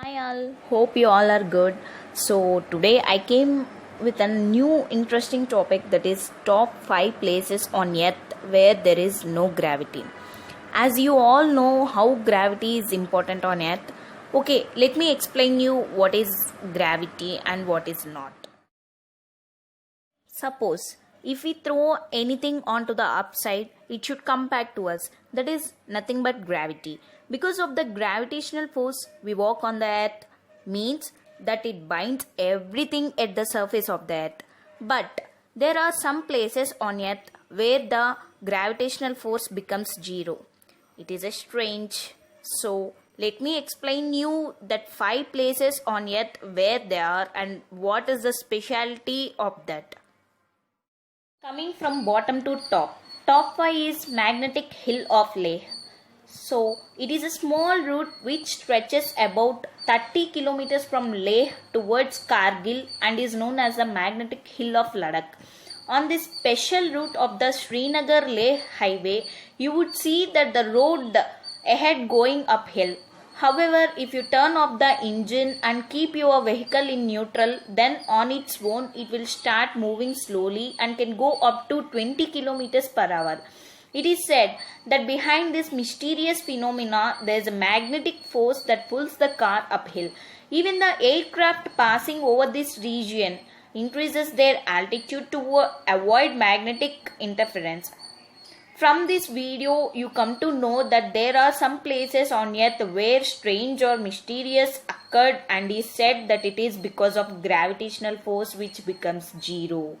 Hi all, hope you all are good. So today I came with a new interesting topic, that is top 5 places on earth where there is no gravity. As you all know how gravity is important on earth, okay, let me explain you what is gravity and what is not. Suppose if we throw anything onto the upside, it should come back to us. That is nothing but gravity. Because of the gravitational force we walk on the earth means that it binds everything at the surface of the earth. But there are some places on earth where the gravitational force becomes zero. It is a strange. So let me explain you that 5 places on earth where they are and what is the specialty of that. Coming from bottom to top. Top 5 is Magnetic Hill of Leh. So, it is a small route which stretches about 30 kilometers from Leh towards Kargil and is known as the Magnetic Hill of Ladakh. On this special route of the Srinagar-Leh highway, you would see that the road ahead going uphill. However, if you turn off the engine and keep your vehicle in neutral, then on its own it will start moving slowly and can go up to 20 kilometers per hour. It is said that behind this mysterious phenomena there is a magnetic force that pulls the car uphill. Even the aircraft passing over this region increases their altitude to avoid magnetic interference. From this video, you come to know that there are some places on earth where strange or mysterious occurred and is said that it is because of gravitational force which becomes zero.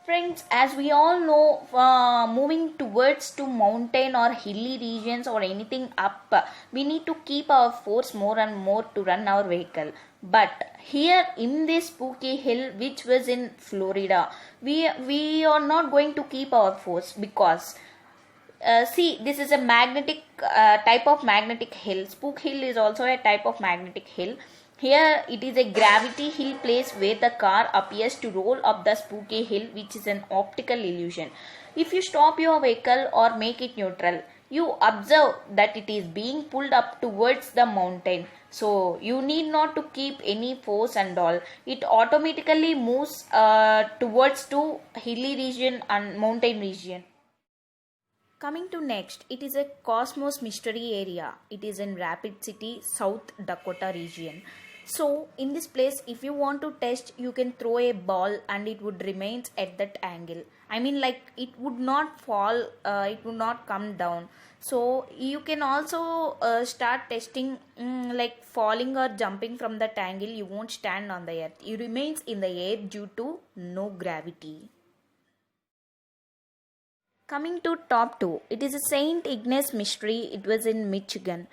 Friends, as we all know, moving towards to mountain or hilly regions or anything up, we need to keep our force more and more to run our vehicle. But here in this spooky hill, which was in Florida, we are not going to keep our force because see, this is a magnetic type of magnetic hill. Spook hill is also a type of magnetic hill. Here it is a gravity hill place where the car appears to roll up the spooky hill, which is an optical illusion. If you stop your vehicle or make it neutral, you observe that it is being pulled up towards the mountain. So you need not to keep any force and all. It automatically moves towards to hilly region and mountain region. Coming to next, it is a Cosmos Mystery area. It is in Rapid City, South Dakota region. So in this place, if you want to test, you can throw a ball and it would remain at that angle. I mean, like, it would not fall, it would not come down. So you can also start testing like falling or jumping from that angle. You won't stand on the earth. You remains in the air due to no gravity. Coming to top 2, it is a St. Ignace mystery. It was in Michigan.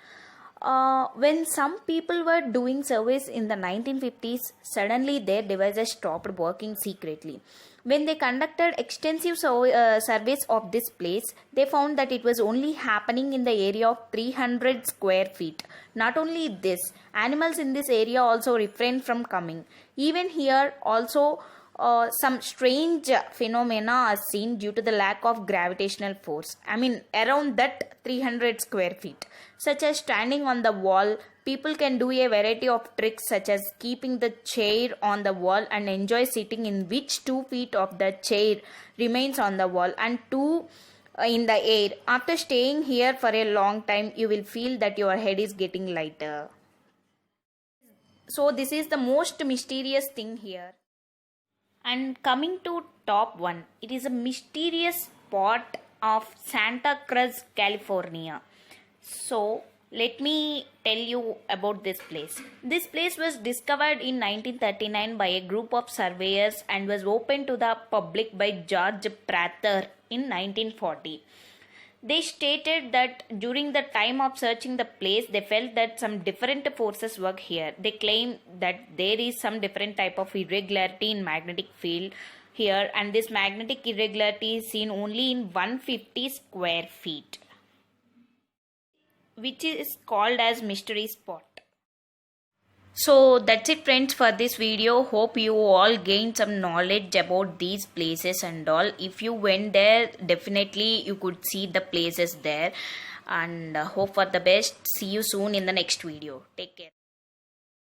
When some people were doing surveys in the 1950s, suddenly their devices stopped working secretly. When they conducted extensive surveys of this place, they found that it was only happening in the area of 300 square feet. Not only this, animals in this area also refrained from coming. Even here also, some strange phenomena are seen due to the lack of gravitational force. I mean, around that 300 square feet. Such as standing on the wall, people can do a variety of tricks such as keeping the chair on the wall and enjoy sitting in which 2 feet of the chair remains on the wall and 2 in the air. After staying here for a long time, you will feel that your head is getting lighter. So this is the most mysterious thing here. And coming to top 1, it is a mysterious spot of Santa Cruz, California. So let me tell you about this place. This place was discovered in 1939 by a group of surveyors and was opened to the public by George Prather in 1940. They stated that during the time of searching the place, they felt that some different forces work here. They claim that there is some different type of irregularity in magnetic field here, and this magnetic irregularity is seen only in 150 square feet, which is called as mystery spot. So that's it, friends, for this video. Hope you all gained some knowledge about these places and all. If you went there, definitely you could see the places there. and hope for the best. See you soon in the next video. Take care.